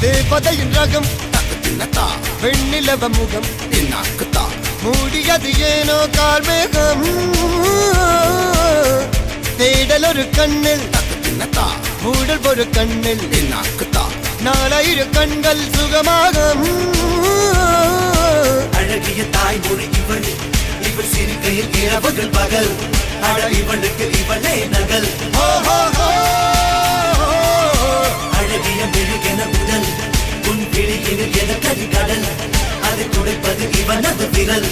தேவதையின் ரகம் வெண்ணிலவ முகம் மூடியது ஏனோ கார்மேகம் தேடல் ஒரு கண்ணில் மூடல் ஒரு கண்ணில் 4000 கண்கள் சுகமாக அழகிய தாய்மொழி இவள் இவள் சிரிக்கையில் இரவுகள் பகல் அழ இவளுக்கு இவளே நகல் அழகிய மெழுகென உடல் உன் விழியில் என கரிகடல் அதை துடைப்பது இவனது விரல்